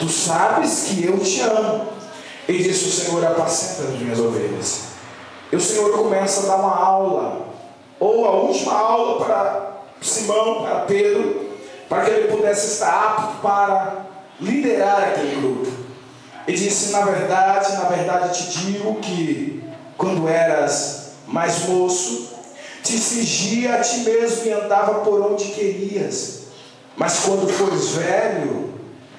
Tu sabes que eu te amo. E disse o Senhor: apacenta as minhas ovelhas. E o Senhor começa a dar uma aula, ou a última aula para Simão, para Pedro, para que ele pudesse estar apto para liderar aquele grupo. E disse: na verdade te digo que quando eras mais moço, te cingia a ti mesmo e andava por onde querias. Mas quando fores velho,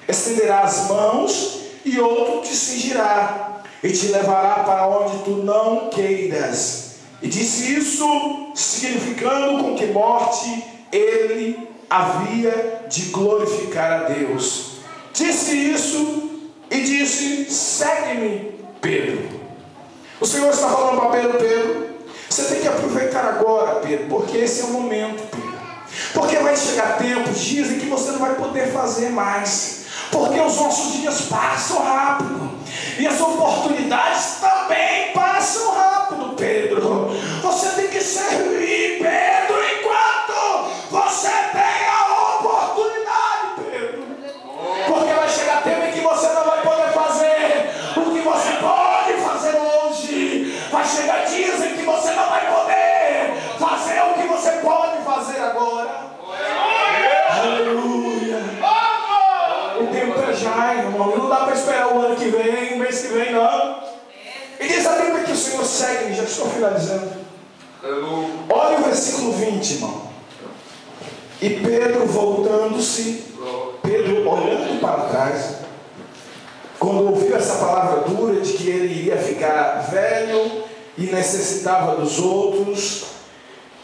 estenderás as mãos e outro te cingirá e te levará para onde tu não queiras. E disse isso, significando com que morte ele havia de glorificar a Deus. Disse isso e disse: segue-me, Pedro. O Senhor está falando para Pedro: Pedro, você tem que aproveitar agora, Pedro, porque esse é o momento, Pedro. Porque vai chegar tempos, dias em que você não vai poder fazer mais. Porque os nossos dias passam rápido. E as oportunidades também passam rápido, Pedro. Você tem que servir, Pedro, enquanto você tem a oportunidade, Pedro. Porque vai chegar tempo em que você não vai poder fazer o que você pode fazer hoje. Vai chegar dias em que você não vai poder fazer o que você pode fazer agora. Aleluia. O tempo é já, irmão. Não dá para esperar o ano que vem, o mês que vem, não. E diz a Bíblia que o Senhor segue, já estou finalizando. Olha o versículo 20, irmão. E Pedro voltando-se, Pedro olhando para trás, quando ouviu essa palavra dura de que ele iria ficar velho e necessitava dos outros,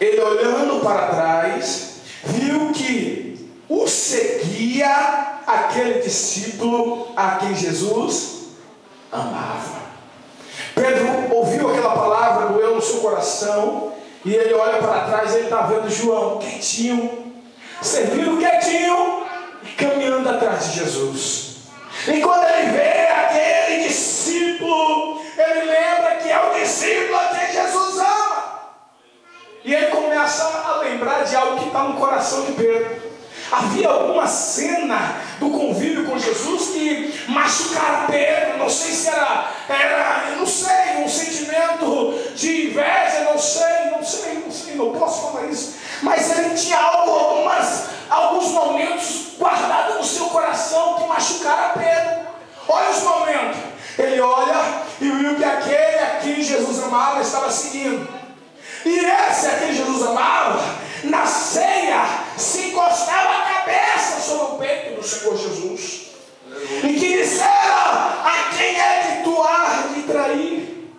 ele olhando para trás, viu que o seguia aquele discípulo a quem Jesus amava. Pedro ouviu aquela palavra, doeu no seu coração, e ele olha para trás e ele está vendo João quietinho, servindo quietinho e caminhando atrás de Jesus. E quando ele vê aquele discípulo, ele lembra que é o discípulo a quem Jesus ama. E ele começa a lembrar de algo que está no coração de Pedro. Havia alguma cena do convívio com Jesus que machucara Pedro. Não sei se era eu não sei, um sentimento de inveja, não sei, não posso falar isso. Mas ele tinha alguns momentos guardados no seu coração que machucaram Pedro. Olha os momentos. Ele olha e viu que aquele a quem Jesus amava estava seguindo. E esse a quem Jesus amava, na ceia, se encostava a cabeça sobre o peito do Senhor Jesus. E que dissera: a quem é que tu há de trair?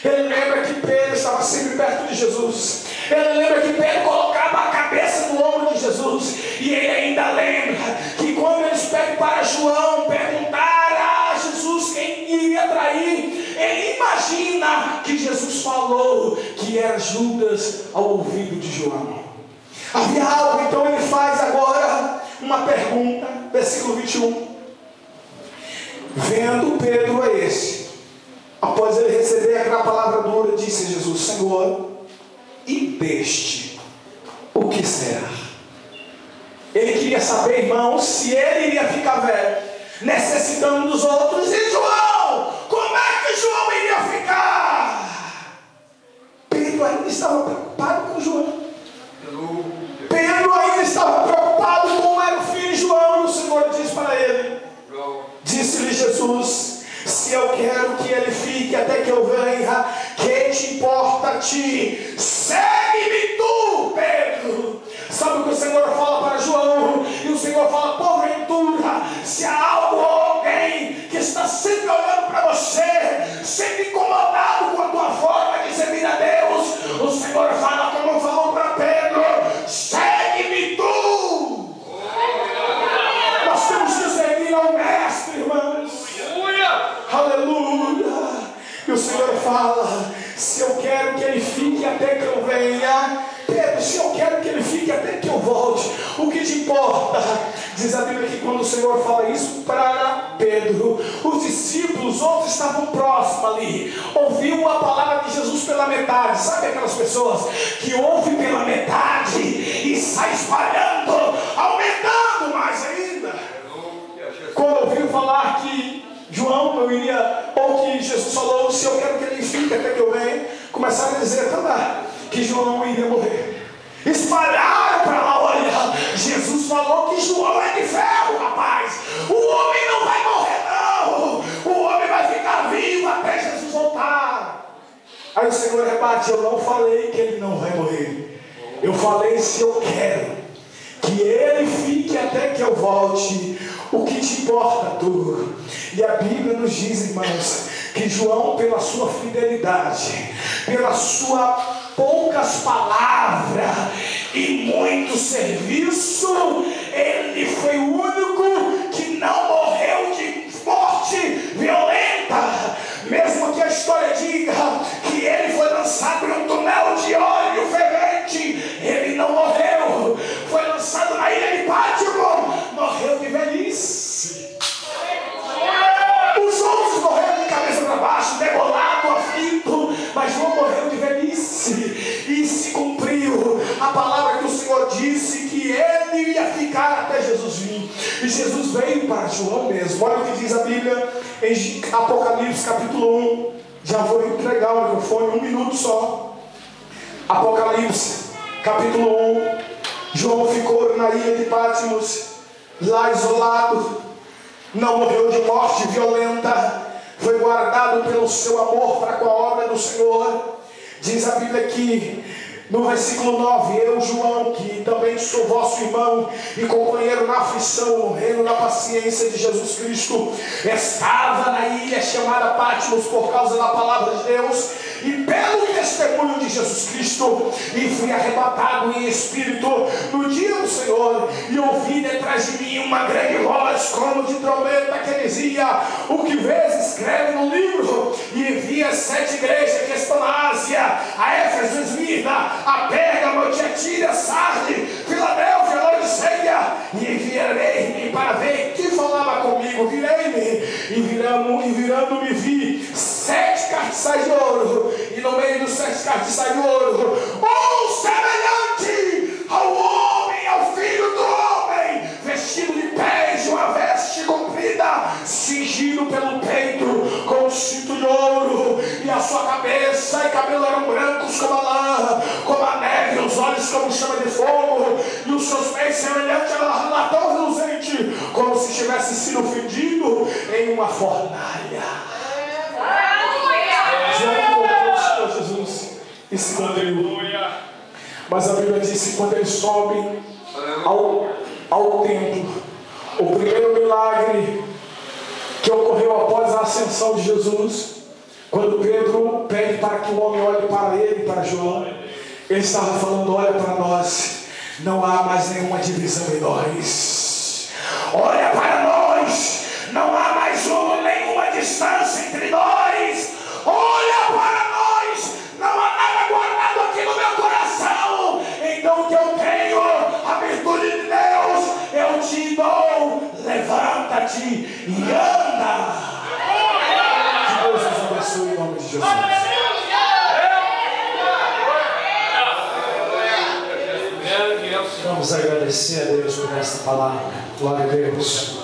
Ele lembra que Pedro estava sempre perto de Jesus. Ele lembra que Pedro colocava a cabeça no ombro de Jesus. E ele ainda lembra que quando eles pedem para João perguntar a Jesus quem iria trair, ele imagina que Jesus falou que era Judas ao ouvido de João. Havia algo, então ele faz agora uma pergunta, versículo 21. Vendo Pedro a esse, após ele receber aquela palavra dura, disse Jesus: Senhor, e deste o que será? Ele queria saber, irmão, se ele iria ficar velho, necessitando dos outros. E João, como é que João iria ficar? Pedro ainda estava preocupado com João. Pedro ainda estava preocupado com como era o filho de João. E o Senhor diz para ele: disse-lhe Jesus: se eu quero que ele fique até que eu venha, que te importa a ti? Segue-me tu, Pedro. Sabe o que o Senhor fala para João? E o Senhor fala: porventura, se há algo ou alguém que está sempre olhando para você, sempre incomodado com a tua forma de servir a Deus, o Senhor fala como falou para Pedro: segue-me tu. Nós temos que servir ao Mestre, irmãos. Aleluia. E o Senhor fala: se eu quero que ele fique até que eu venha, Pedro, se eu quero que ele fique até que eu volte, o que te importa? Diz a Bíblia que quando o Senhor fala isso para Pedro, os discípulos, outros estavam próximos ali, ouviu a palavra de Jesus pela metade. Sabe aquelas pessoas que ouvem pela metade e saem espalhando, aumentando mais ainda? Quando ouviu falar que João não iria, ou que Jesus falou, se eu quero que ele fique até que eu venha, começaram a dizer também que João não iria morrer. Espalharam para lá, olha, Jesus falou que João é de ferro, rapaz. O homem não vai morrer não, o homem vai ficar vivo até Jesus voltar. Aí o Senhor rebate: eu não falei que ele não vai morrer, eu falei se eu quero que ele fique até que eu volte. O que te importa, tu? E a Bíblia nos diz, irmãos, que João, pela sua fidelidade, pela sua poucas palavras e muito serviço, ele foi o único que não morreu de morte violenta. Mesmo que a história diga que ele foi lançado em um túnel de óleo fervente, ele não morreu. Foi lançado na ilha de Pátimo, morreu de velhice. Os outros morreram de cabeça para baixo, degolado, aflito, mas João morreu de velhice. E se cumpriu a palavra que o Senhor disse, que ele ia ficar até Jesus vir. E Jesus veio para João mesmo. Olha o que diz a Bíblia em Apocalipse capítulo 1. Já vou entregar o microfone, 1 minuto só. Apocalipse capítulo 1. João ficou na ilha de Patmos, lá isolado, não morreu de morte violenta, foi guardado pelo seu amor para com a obra do Senhor. Diz a Bíblia aqui no versículo 9: eu, João, que também sou vosso irmão e companheiro na aflição, no reino da paciência de Jesus Cristo, estava na ilha chamada Patmos por causa da palavra de Deus e pelo testemunho de Jesus Cristo, e fui arrebatado em espírito no dia do Senhor, e ouvi detrás de mim uma grande voz como de trombeta que dizia: o que vês, escreve no livro. E vi as 7 igrejas que estão na Ásia, a Éfeso, Esmirna, a Pérgamo, Tiatira, Sardes, Filadélfia, Laodiceia. E enviarei-me para ver quem falava comigo. Virei-me e virando-me vi 7 castiçais de ouro, e no meio dos 7 castiçais de ouro um semelhante ao homem, ao filho do homem, vestido de pés, uma veste comprida, cingido pelo peito com um cinto de ouro, e a sua cabeça e cabelo eram brancos como a lã, como a neve, os olhos como chama de fogo, e os seus pés semelhantes a latão reluzente, como se tivesse sido fundido em uma fornalha. João encontrou o Senhor Jesus e se mandou. Mas a Bíblia diz que quando eles sobem ao templo, o primeiro milagre que ocorreu após a ascensão de Jesus, quando Pedro pede para que o homem olhe para ele, para João, ele estava falando: olha para nós, não há mais nenhuma divisão em nós. Olha para nós, não há mais nenhuma distância entre nós. Olha para nós, não há nada guardado aqui no meu coração. Então o que eu tenho, a virtude de Deus, eu te dou. Levanta-te e anda. Que Deus nos abençoe em nome de Jesus. Vamos agradecer a Deus por esta palavra. Glória a Deus.